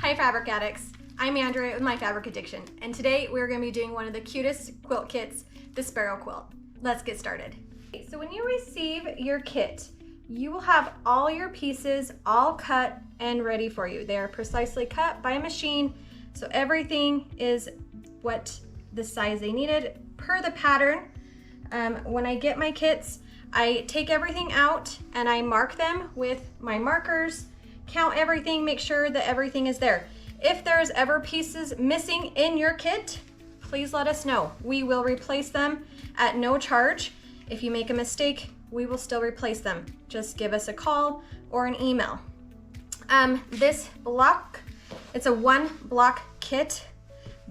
Hi Fabric Addicts, I'm Andrea with My Fabric Addiction, and today we're going to be doing one of the cutest quilt kits, the Sparrow quilt. Let's get started. So when you receive your kit, you will have all your pieces all cut and ready for you. They are precisely cut by a machine, so everything is what the size they needed per the pattern. When I get my kits, I take everything out and I mark them with my markers, count everything, make sure that everything is there. If there's ever pieces missing in your kit, please let us know. We will replace them at no charge. If you make a mistake, we will still replace them. Just give us a call or an email. This block, it's a 1-block kit,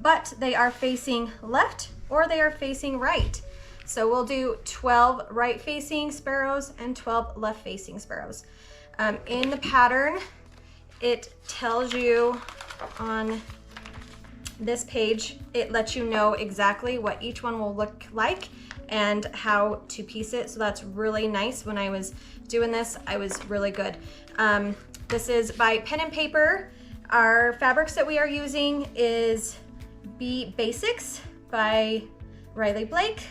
but they are facing left or they are facing right. So we'll do 12 right-facing sparrows and 12 left-facing sparrows. In the pattern, it tells you on this page, it lets you know exactly what each one will look like and how to piece it. So that's really nice. When I was doing this, I was really good. This is by Pen and Paper. Our fabrics that we are using is Be Basics by Riley Blake.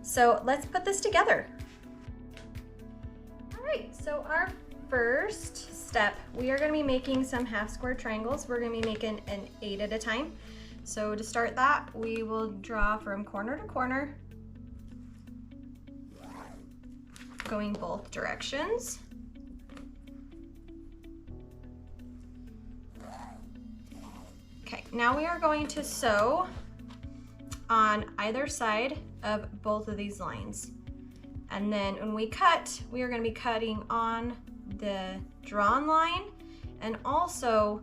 So let's put this together. All right, so our first step, we are going to be making some half square triangles. We're going to be making an 8 at a time. So to start that, we will draw from corner to corner, going both directions. Okay, now we are going to sew on either side of both of these lines. And then when we cut, we are going to be cutting on the drawn line and also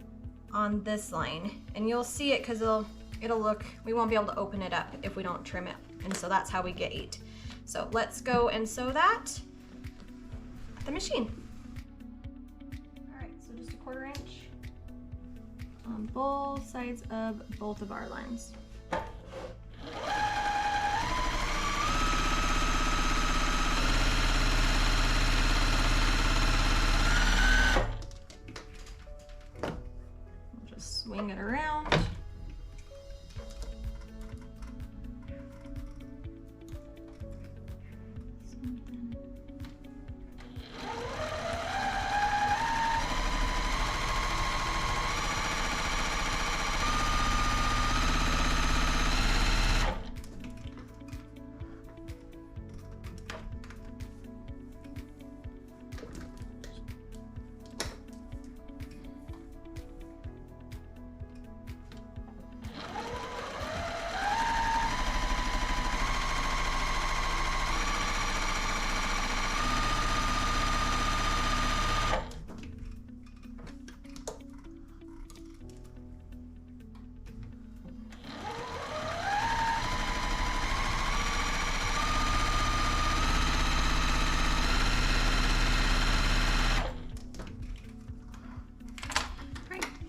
on this line. And you'll see it because it'll look, we won't be able to open it up if we don't trim it. And so that's how we get 8. So let's go and sew that at the machine. All right, so just a 1/4 inch on both sides of both of our lines. Swing it around.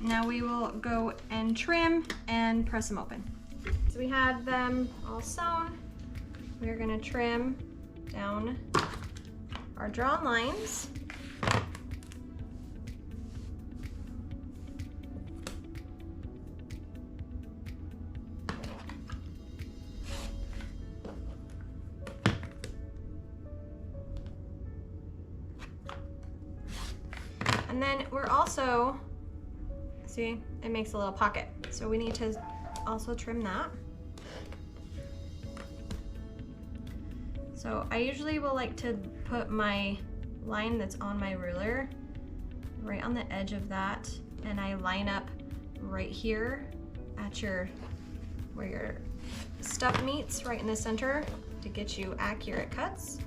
Now we will go and trim and press them open. So we have them all sewn. We're going to trim down our drawn lines. And then we're also, see, it makes a little pocket. So we need to also trim that. So I usually will like to put my line that's on my ruler right on the edge of that, and I line up right here at where your stuff meets, right in the center, to get you accurate cuts.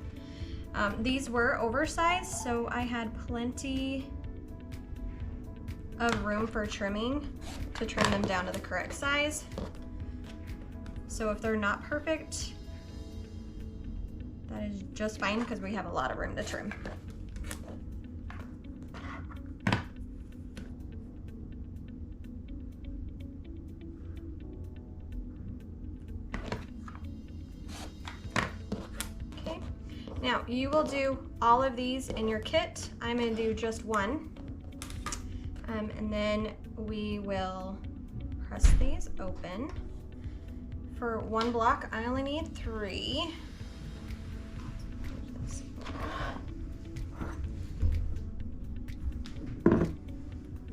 These were oversized, so I had plenty of room for trimming to trim them down to the correct size. So if they're not perfect, that is just fine because we have a lot of room to trim. Okay, now you will do all of these in your kit. I'm going to do just one. And then we will press these open. For one block, I only need 3.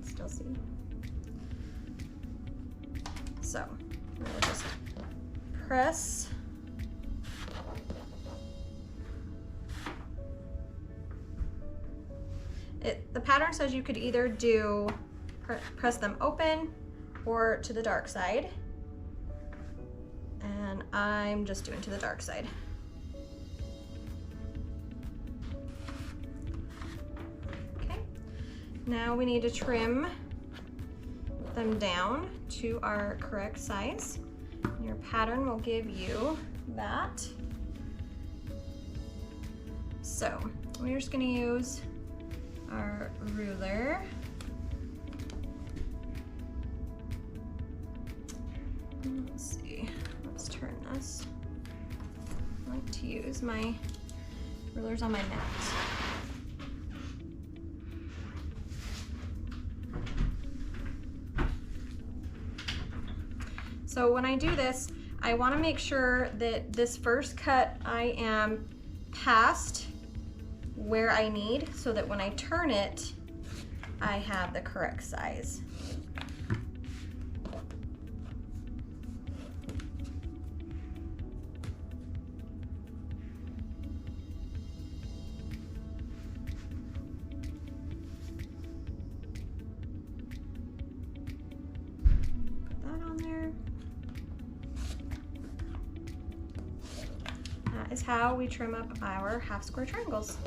Still see. So we'll just press. The pattern says you could either do press them open or to the dark side, and I'm just doing to the dark side. Okay, now we need to trim them down to our correct size. Your pattern will give you that. So we're just going to use our ruler. Let's see, let's turn this. I like to use my rulers on my mat. So when I do this, I want to make sure that this first cut I am past where I need, so that when I turn it, I have the correct size. Put that on there. That is how we trim up our half square triangles.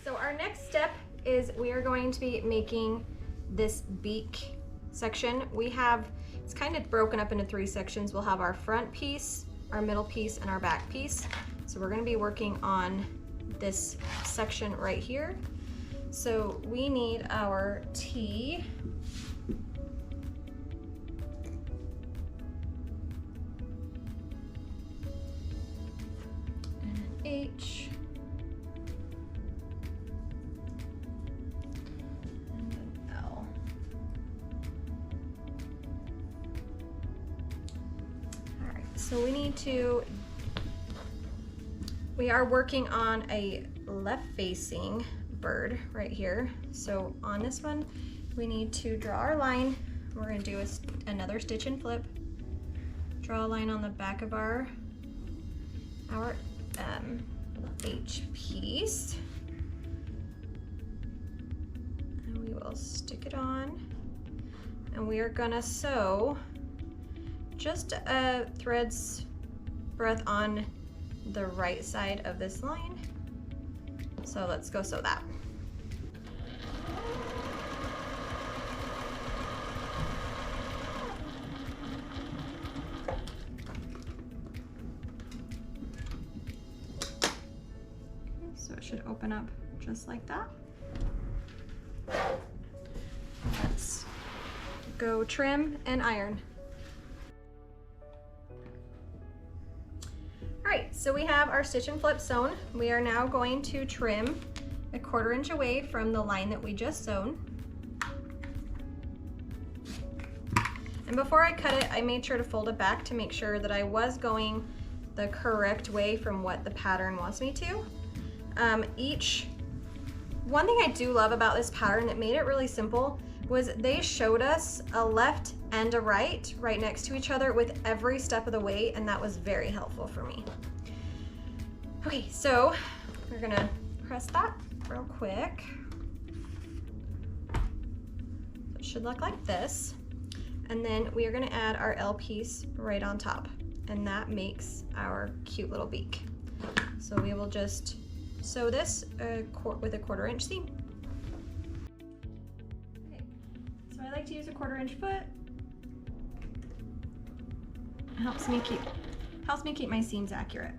So our next step is we are going to be making this beak section. It's kind of broken up into 3 sections. We'll have our front piece, our middle piece, and our back piece. So we're going to be working on this section right here. So we need our T, and an H, so we are working on a left facing bird right here. So on this one, we need to draw our line. We're going to do another stitch and flip. Draw a line on the back of our H piece. And we will stick it on. And we are going to sew just a thread's breadth on the right side of this line. So let's go sew that. Okay, so it should open up just like that. Let's go trim and iron. Alright, so we have our stitch and flip sewn. We are now going to trim a 1/4 inch away from the line that we just sewn. And before I cut it, I made sure to fold it back to make sure that I was going the correct way from what the pattern wants me to. One thing I do love about this pattern that made it really simple was they showed us a left and a right next to each other with every step of the way, and that was very helpful for me. Okay, so we're gonna press that real quick. It should look like this. And then we are gonna add our L piece right on top, and that makes our cute little beak. So we will just sew this with a 1/4 inch seam. Okay, so I like to use a 1/4 inch foot. It helps me keep my seams accurate.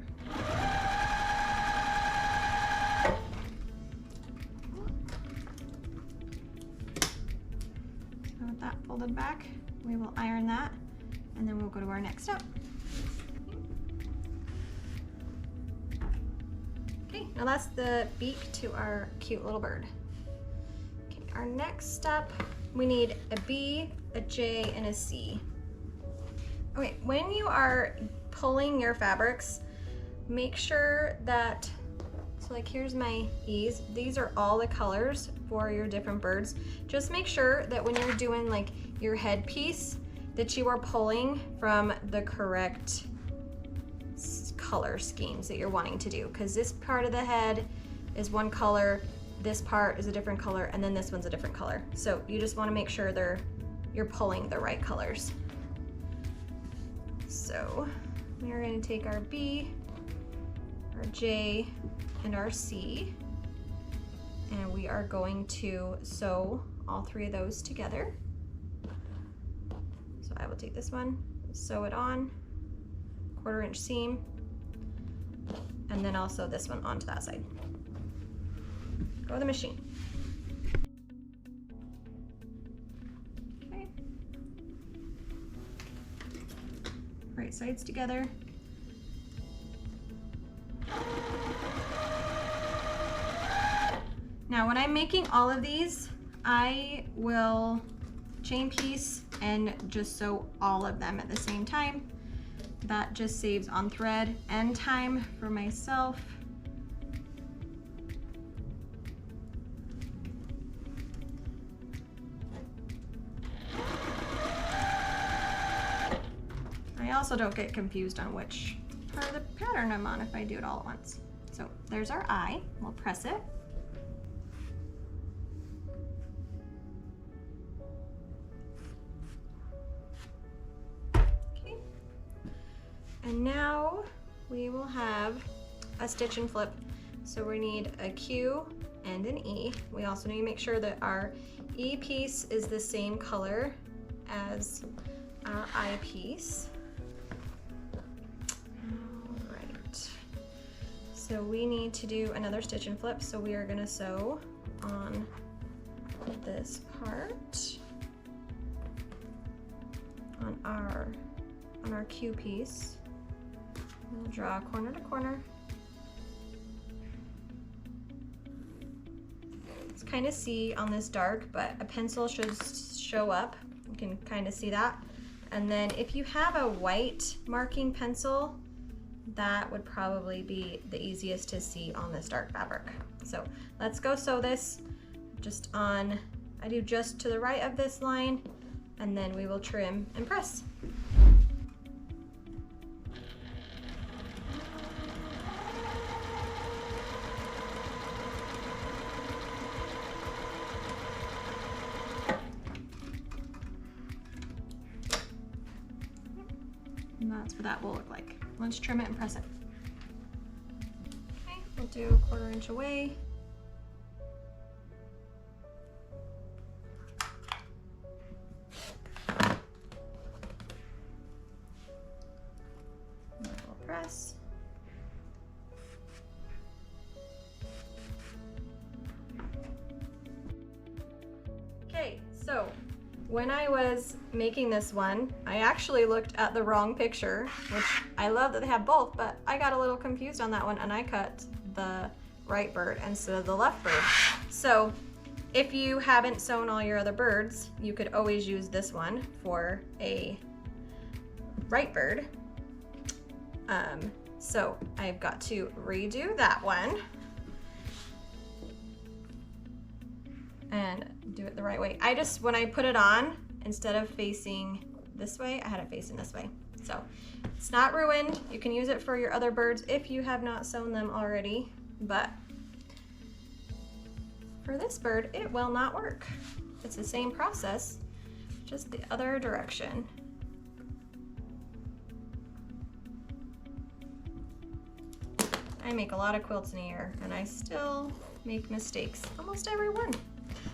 So with that folded back, we will iron that, and then we'll go to our next step. Okay, Now that's the beak to our cute little bird. Okay, our next step, we need a B, a J, and a C. Okay, when you are pulling your fabrics, make sure that, so like here's my E's, these are all the colors for your different birds. Just make sure that when you're doing like your headpiece, that you are pulling from the correct color schemes that you're wanting to do, because this part of the head is one color, this part is a different color, and then this one's a different color. So you just want to make sure you're pulling the right colors. So we're going to take our B, our J, and our C, and we are going to sew all three of those together. So I will take this one, sew it on, 1/4 inch seam, and then also this one onto that side. Go to the machine. Okay. Right sides together. Now when I'm making all of these, I will chain piece and just sew all of them at the same time. That just saves on thread and time for myself. I also don't get confused on which part of the pattern I'm on if I do it all at once. So there's our eye, we'll press it. And now we will have a stitch and flip. So we need a Q and an E. We also need to make sure that our E piece is the same color as our I piece. All right. So we need to do another stitch and flip. So we are going to sew on this part on our Q piece. We'll draw corner to corner. It's kind of see on this dark, but a pencil should show up. You can kind of see that. And then if you have a white marking pencil, that would probably be the easiest to see on this dark fabric. So let's go sew this just on, I do just to the right of this line, and then we will trim and press. And that's what that will look like. Let's trim it and press it. Okay, we'll do 1/4 inch away. And we'll press. Okay, so when I was making this one, I actually looked at the wrong picture, which I love that they have both, but I got a little confused on that one and I cut the right bird instead of the left bird. So if you haven't sewn all your other birds, you could always use this one for a right bird. So I've got to redo that one and do it the right way. I just, when I put it on, instead of facing this way, I had it facing this way. So it's not ruined. You can use it for your other birds if you have not sewn them already, but for this bird, it will not work. It's the same process, just the other direction. I make a lot of quilts in a year and I still make mistakes, almost every one.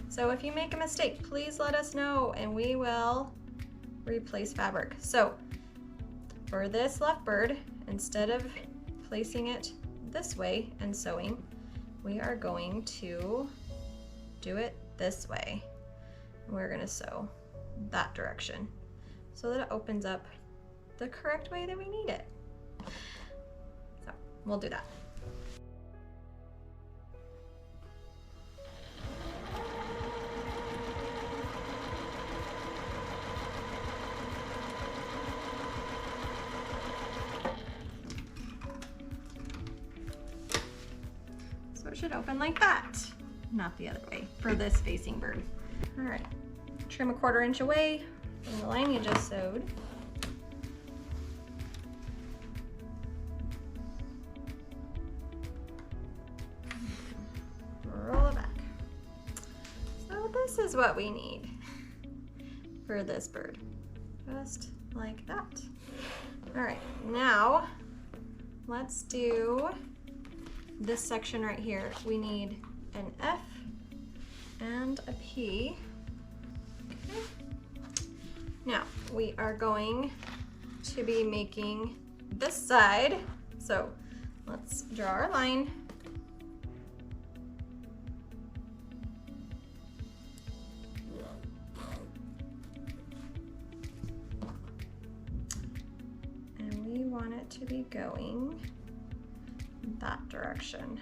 So if you make a mistake, please let us know and we will replace fabric. So for this left bird, instead of placing it this way and sewing, we are going to do it this way. We're gonna sew that direction so that it opens up the correct way that we need it. So we'll do that. should open like that, not the other way for this facing bird. All right, trim 1/4 inch away from the line you just sewed. Roll it back. So this is what we need for this bird, just like that. All right, now let's do this section right here. We need an F and a P. Okay. Now we are going to be making this side. So let's draw our line. And we want it to be going that direction.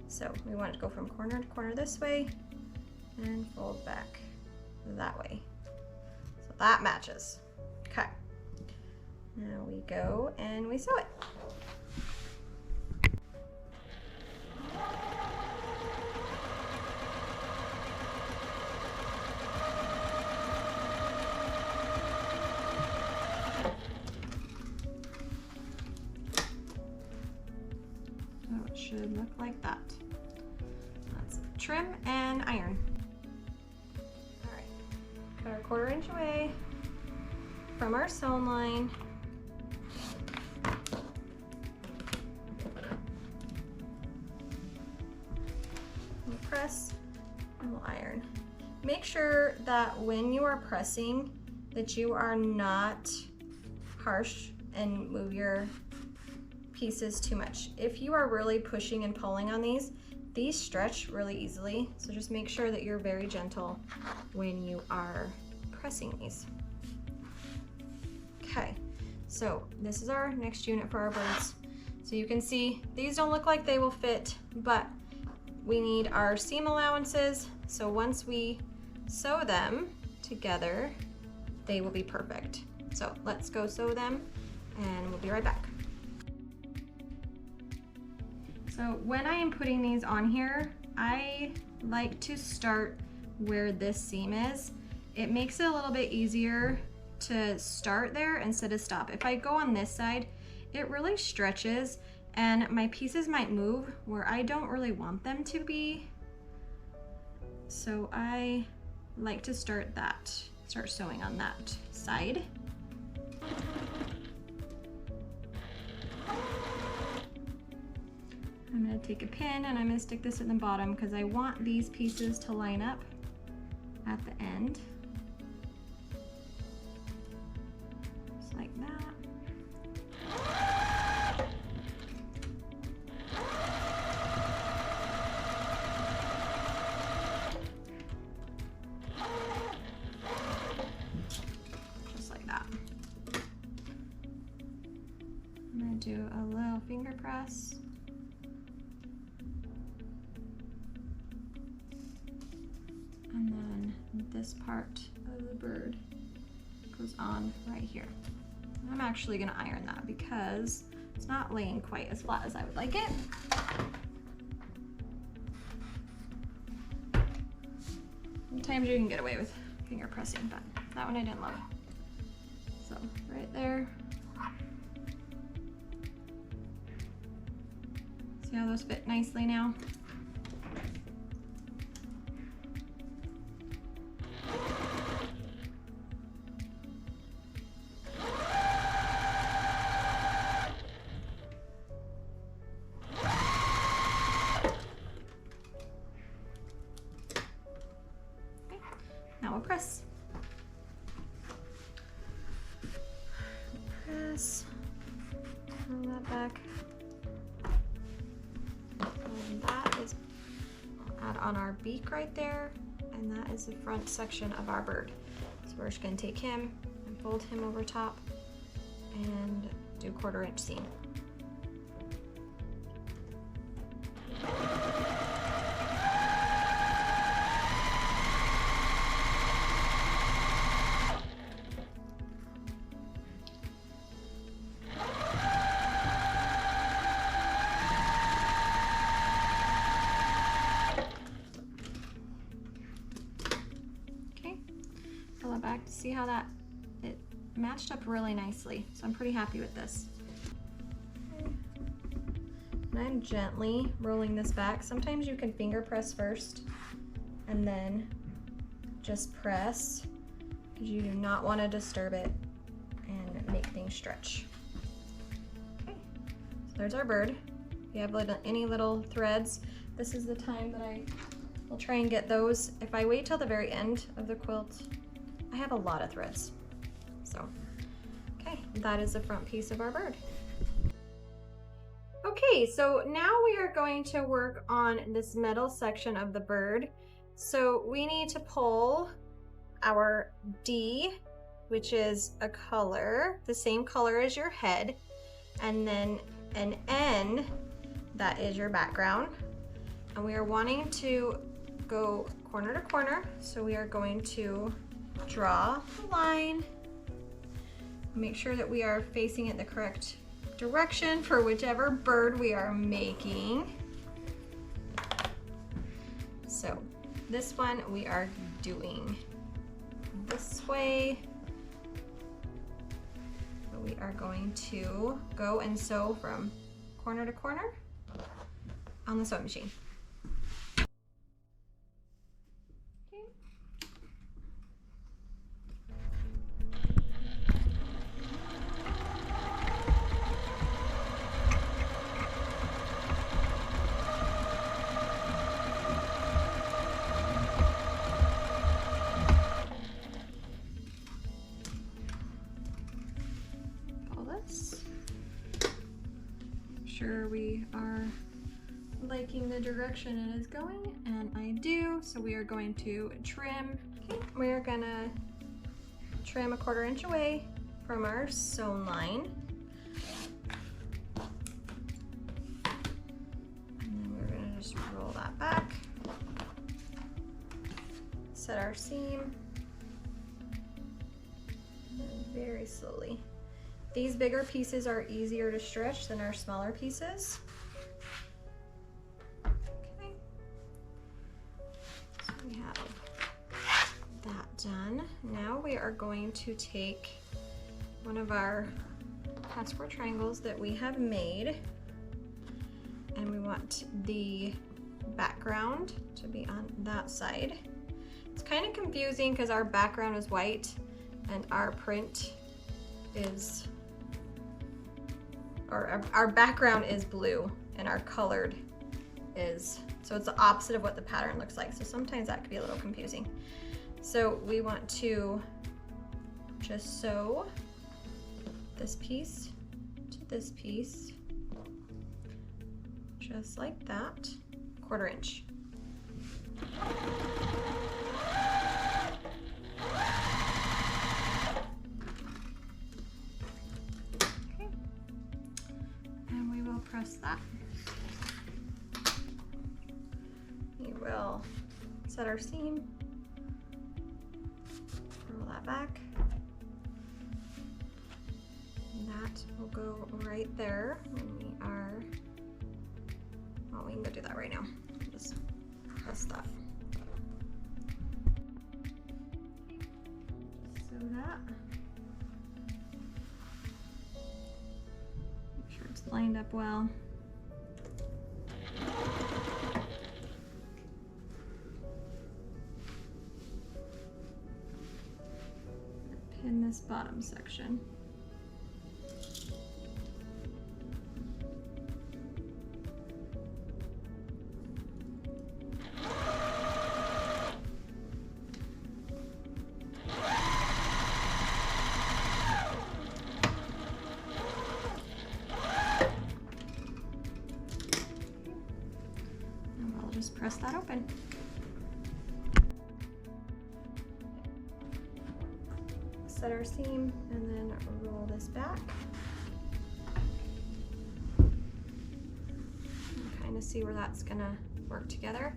So we want it to go from corner to corner this way and fold back that way. So that matches. Okay. Now we go and we sew it. So it should look like that. Let's trim and iron. All right, cut our 1/4 inch away from our sewn line. We'll press and we'll iron. Make sure that when you are pressing that you are not harsh and move your pieces too much. If you are really pushing and pulling on these stretch really easily, so just make sure that you're very gentle when you are pressing these. Okay, so this is our next unit for our birds. So you can see these don't look like they will fit, but we need our seam allowances, so once we sew them together, they will be perfect. So let's go sew them and we'll be right back. So when I am putting these on here, I like to start where this seam is. It makes it a little bit easier to start there instead of stop. If I go on this side, it really stretches and my pieces might move where I don't really want them to be. So I like to start sewing on that side. I'm going to take a pin and I'm going to stick this at the bottom because I want these pieces to line up at the end. Just like that. Just like that. I'm going to do a little finger press. And then this part of the bird goes on right here. I'm actually gonna iron that because it's not laying quite as flat as I would like it. Sometimes you can get away with finger pressing, but that one I didn't love. So right there. See how those fit nicely now? Now we'll press. Press. Pull that back. And that is, we'll add on our beak right there, and that is the front section of our bird. So we're just going to take him and fold him over top and do 1/4 inch seam. back to see how that it matched up really nicely. So I'm pretty happy with this. And I'm gently rolling this back. Sometimes you can finger press first and then just press, because you do not want to disturb it and make things stretch. Okay, so there's our bird. If you have any little threads, this is the time that I will try and get those. If I wait till the very end of the quilt, I have a lot of threads. So, okay, that is the front piece of our bird. Okay, so now we are going to work on this metal section of the bird. So we need to pull our D, which is a color, the same color as your head, and then an N, that is your background. And we are wanting to go corner to corner, so we are going to draw a line, make sure that we are facing it the correct direction for whichever bird we are making. So this one we are doing this way. So we are going to go and sew from corner to corner on the sewing machine. Sure we are liking the direction it is going, and I do. So we are going to trim. Okay, we are gonna trim 1/4 inch away from our sewn line. And then we're gonna just roll that back, set our seam, and very slowly. These bigger pieces are easier to stretch than our smaller pieces. Okay. So we have that done. Now we are going to take one of our patchwork triangles that we have made, and we want the background to be on that side. It's kind of confusing because our background is white and our print is, or our background is blue and our colored is, so it's the opposite of what the pattern looks like. So sometimes that could be a little confusing. So we want to just sew this piece to this piece, just like that, 1/4 inch. Press that. We will set our seam, roll that back, and that will go right there when we are, well, we can go do that right now. Just press that. So that, it's lined up well. Pin this bottom section. Just press that open. Set our seam and then roll this back. Kind of see where that's gonna work together.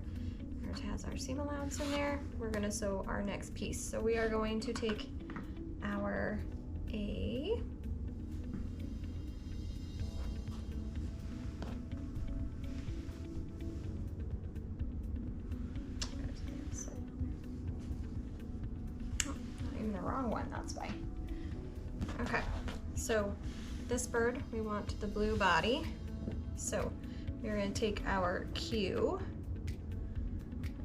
It has our seam allowance in there. We're gonna sew our next piece. So we are going to take our A, wrong one, that's why. Okay, so this bird, we want the blue body. So we're gonna take our Q,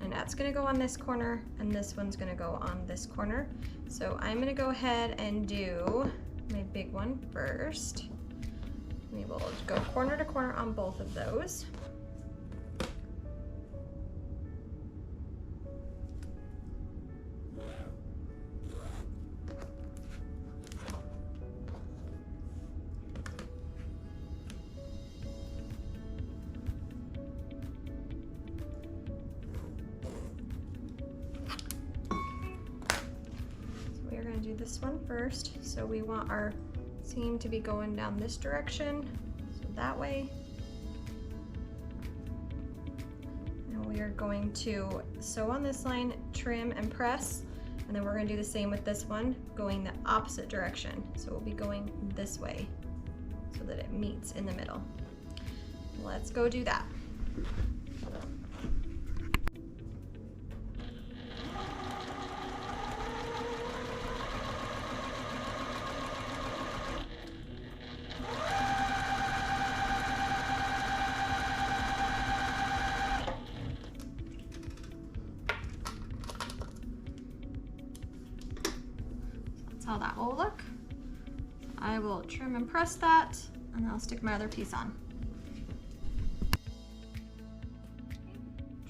and that's gonna go on this corner, and this one's gonna go on this corner. So I'm gonna go ahead and do my big one first. We will go corner to corner on both of those. Do this one first. So we want our seam to be going down this direction, so that way. And we are going to sew on this line, trim and press, and then we're going to do the same with this one, going the opposite direction. So we'll be going this way so that it meets in the middle. Let's go do that. How that will look. I will trim and press that, and I'll stick my other piece on.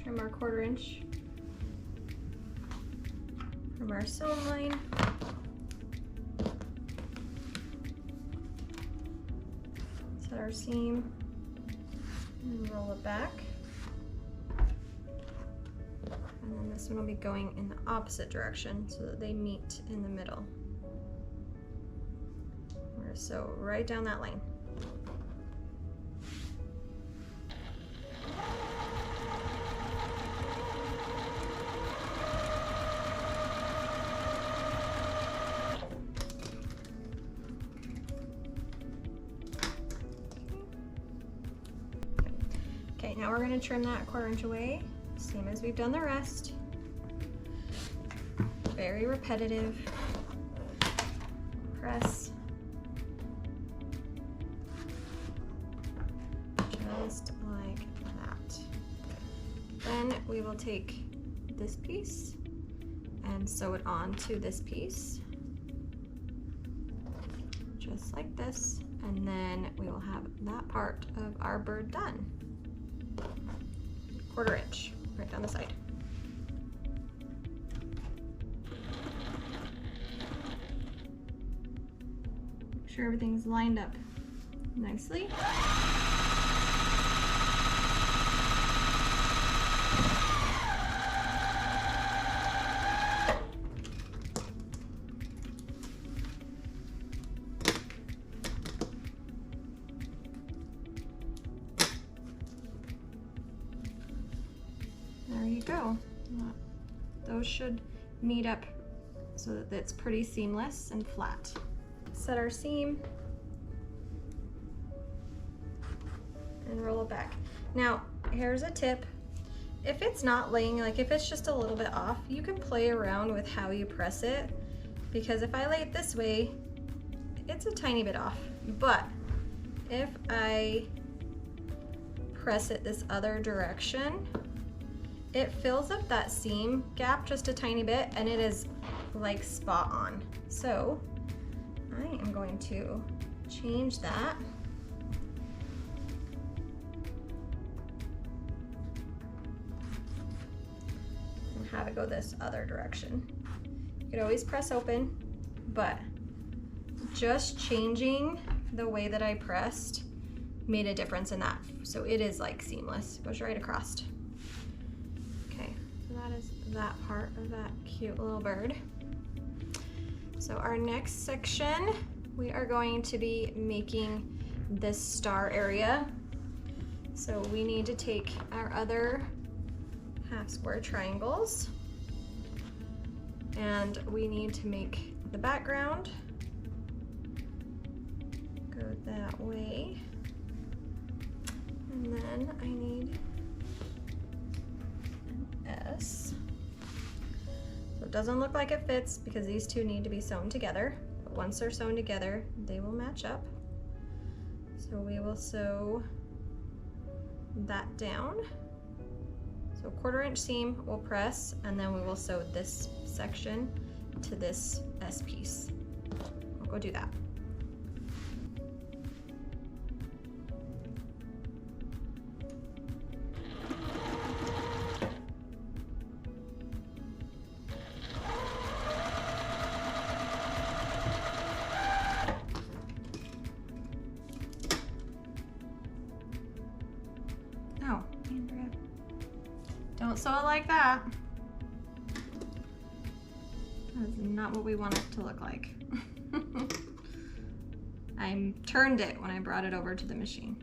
Trim our 1/4 inch from our sewn line. Set our seam and roll it back. And then this one will be going in the opposite direction so that they meet in the middle. So right down that lane. Okay, now we're going to trim that 1/4 inch away, same as we've done the rest. Very repetitive. Press. Just like that. Then we will take this piece and sew it onto this piece, just like this, and then we will have that part of our bird done. 1/4 inch right down the side. Make sure everything's lined up nicely. There you go. Those should meet up so that it's pretty seamless and flat. Set our seam and roll it back. Now, here's a tip. If it's not laying, like if it's just a little bit off, you can play around with how you press it, because if I lay it this way, it's a tiny bit off. But if I press it this other direction, it fills up that seam gap just a tiny bit, and it is like spot on. So I am going to change that. And have it go this other direction. You could always press open, but just changing the way that I pressed made a difference in that. So it is like seamless, it goes right across. That is that part of that cute little bird. So our next section, we are going to be making this star area. So we need to take our other half square triangles, and we need to make the background go that way. And then I need S. So it doesn't look like it fits because these two need to be sewn together. But once they're sewn together, they will match up. So we will sew that down. So 1/4 inch seam we'll press, and then we will sew this section to this S piece. We'll go do that. Oh, Andrea, don't sew it like that. That is not what we want it to look like. I turned it when I brought it over to the machine.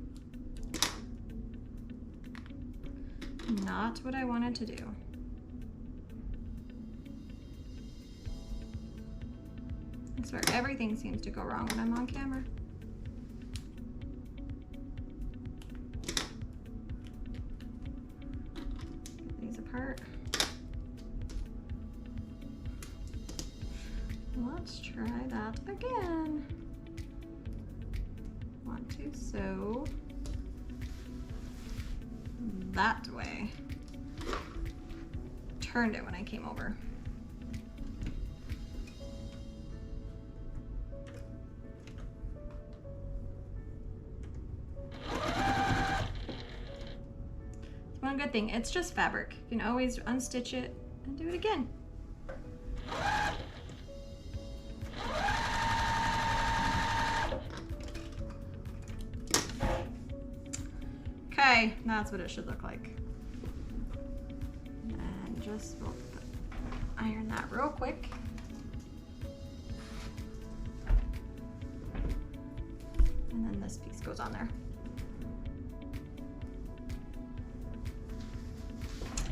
Not what I wanted to do. I swear everything seems to go wrong when I'm on camera. Get these apart. Let's try that again. Want to sew that way. Turned it when I came over. One good thing, it's just fabric. You can always unstitch it and do it again. Okay, that's what it should look like. And just we'll iron that real quick. And then this piece goes on there.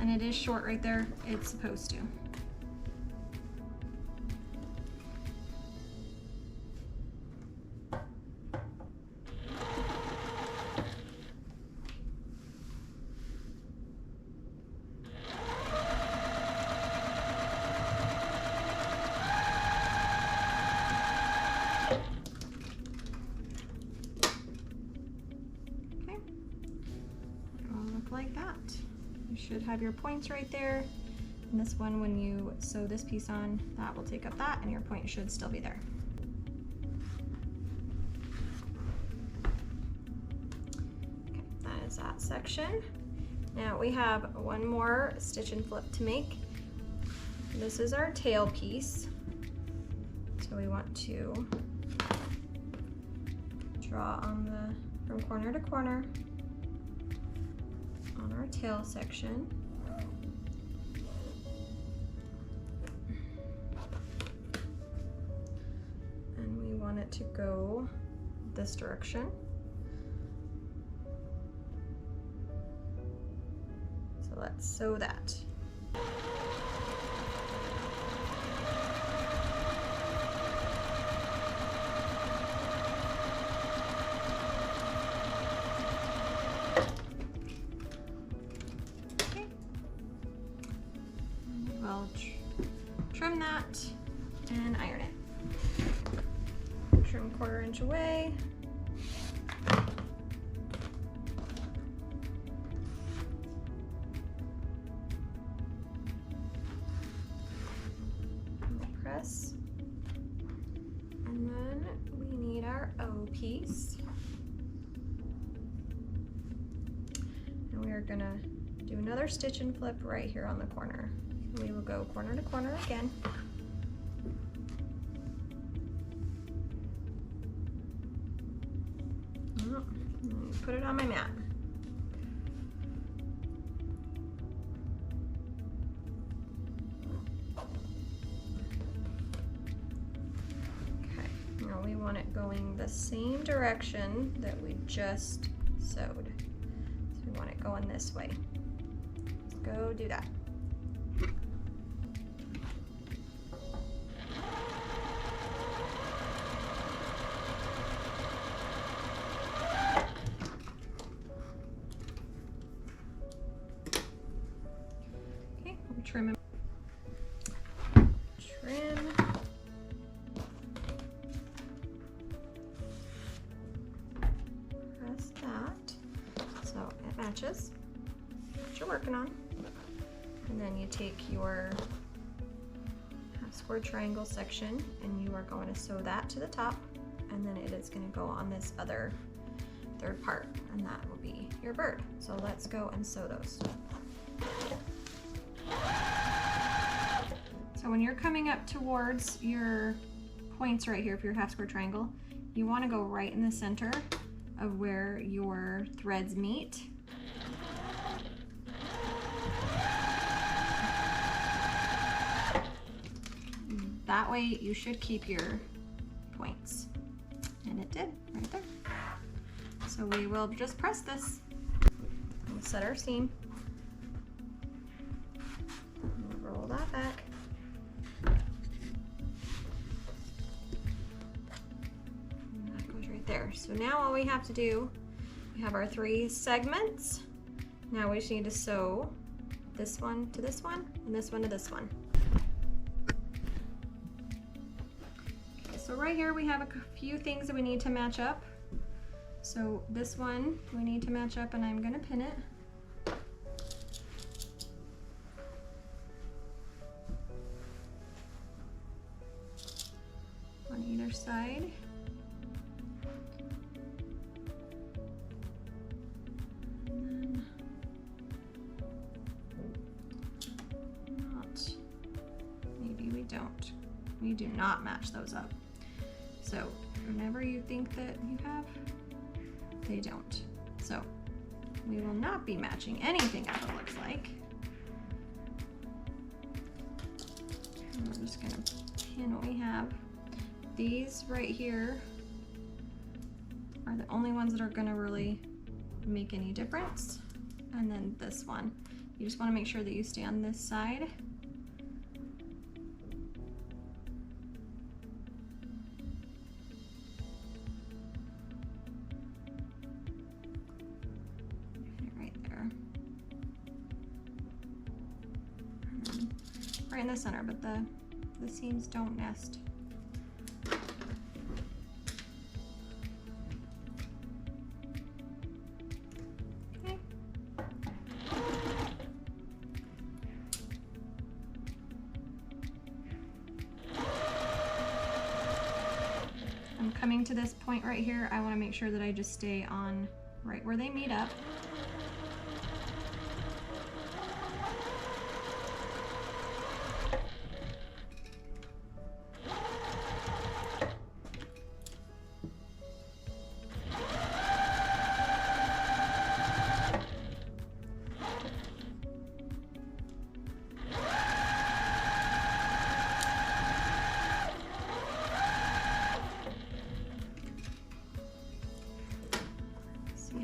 And it is short right there, it's supposed to. Like that. You should have your points right there. And this one, when you sew this piece on, that will take up that and your point should still be there. Okay, that is that section. Now we have one more stitch and flip to make. This is our tail piece. So we want to draw on the, from corner to corner, on our tail section. And we want it to go this direction. So let's sew that. We'll trim that and iron it. Trim 1/4 inch away. Press. And then we need our O piece. And we are gonna do another stitch and flip right here on the corner. We will go corner to corner again. Oh, put it on my mat. Okay, now we want it going the same direction that we just sewed. So we want it going this way. Let's go do that. Trim center in. Press that so it matches what you're working on. And then you take your half square triangle section and you are going to sew that to the top, and then it is going to go on this other third part, and that will be your bird. So let's go and sew those. So when you're coming up towards your points right here for your half square triangle, you want to go right in the center of where your threads meet. That way you should keep your points. And it did, right there. So we will just press this. We'll set our seam. We'll roll that back. And that goes right there. So now all we have to do, we have our 3 segments. Now we just need to sew this one to this one, and this one to this one. So right here we have a few things that we need to match up. So this one we need to match up, and I'm going to pin it. On either side. And then not, maybe we don't. We do not match those up. So whenever you think that you have, they don't. So we will not be matching anything up, it looks like. And we're just gonna pin what we have. These right here are the only ones that are gonna really make any difference. And then this one, you just wanna make sure that you stay on this side. Right in the center, but the seams don't nest. Okay. I'm coming to this point right here. I want to make sure that I just stay on right where they meet up.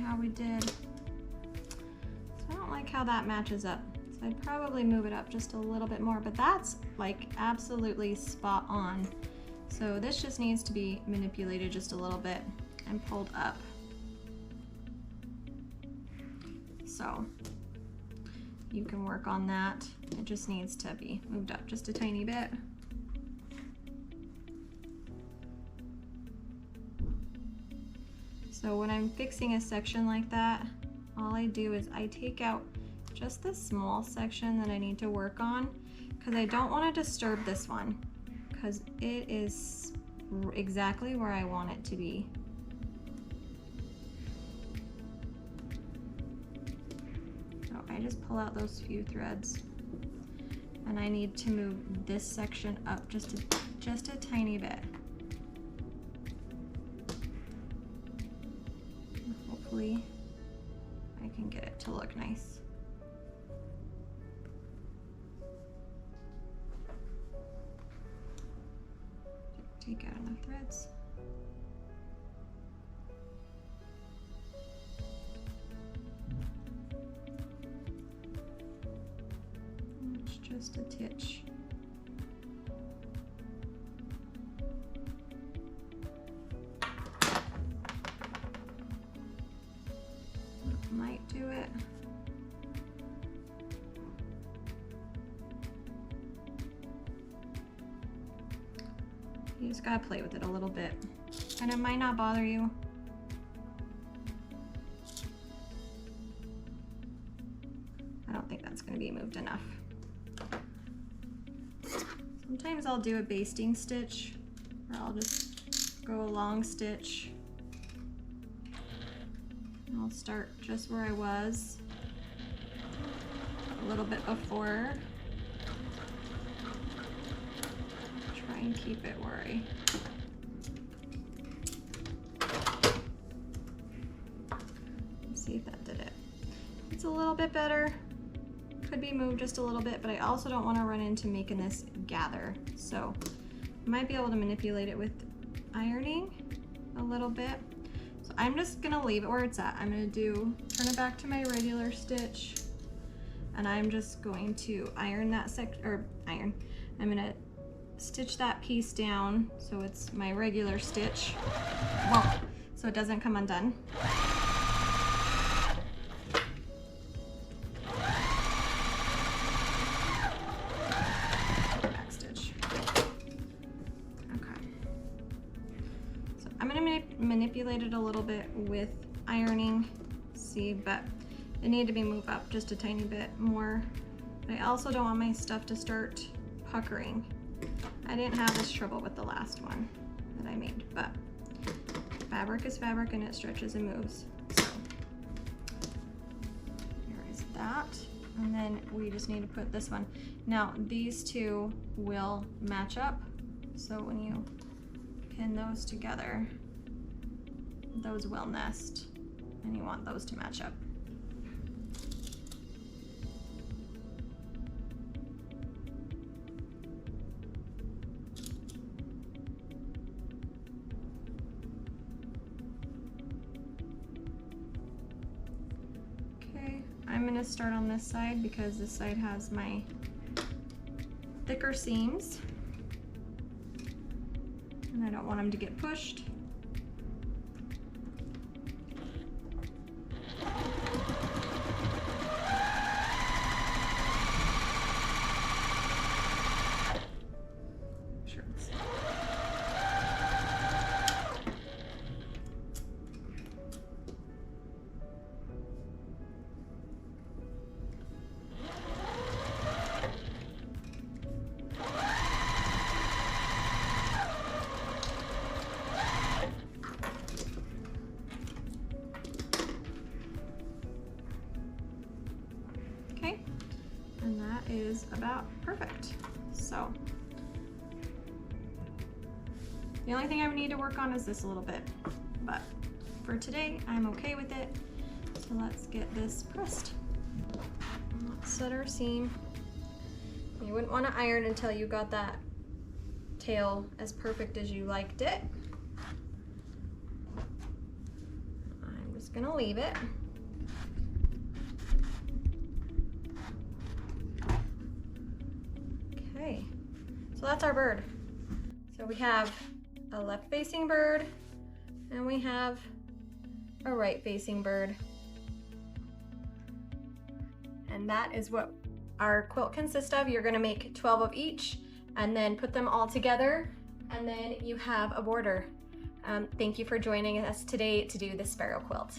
How we did. So I don't like how that matches up. So I'd probably move it up just a little bit more, but that's like absolutely spot on. So this just needs to be manipulated just a little bit and pulled up. So you can work on that. It just needs to be moved up just a tiny bit. So when I'm fixing a section like that, all I do is I take out just the small section that I need to work on, because I don't want to disturb this one, because it is exactly where I want it to be. So I just pull out those few threads, and I need to move this section up just a tiny bit. Hopefully I can get it to look nice. Take out enough threads. It's just a titch. Might do it. You just gotta play with it a little bit. And it might not bother you. I don't think that's gonna be moved enough. Sometimes I'll do a basting stitch, or I'll just go a long stitch. I'll start just where I was a little bit before. Try and keep it where I see if that did it. It's a little bit better. Could be moved just a little bit, but I also don't want to run into making this gather. So I might be able to manipulate it with ironing a little bit. So I'm just gonna leave it where it's at. I'm gonna turn it back to my regular stitch, and I'm just going to iron that I'm gonna stitch that piece down so it's my regular stitch. Whoa, so it doesn't come undone. Back stitch. Okay. So I'm gonna manipulate it a little bit with ironing. See, but it needed to be moved up just a tiny bit more. But I also don't want my stuff to start puckering. I didn't have this trouble with the last one that I made, but fabric is fabric and it stretches and moves. So here is that. And then we just need to put this one. Now these two will match up. So when you pin those together, those will nest, and you want those to match up. I'm going to start on this side because this side has my thicker seams and I don't want them to get pushed. And that is about perfect. So the only thing I would need to work on is this a little bit, but for today I'm okay with it. So let's get this pressed. Let's set our seam. You wouldn't want to iron until you got that tail as perfect as you liked it. I'm just gonna leave it. Okay, so that's our bird. So we have a left facing bird and we have a right facing bird. And that is what our quilt consists of. You're gonna make 12 of each and then put them all together, and then you have a border. Thank you for joining us today to do the sparrow quilt.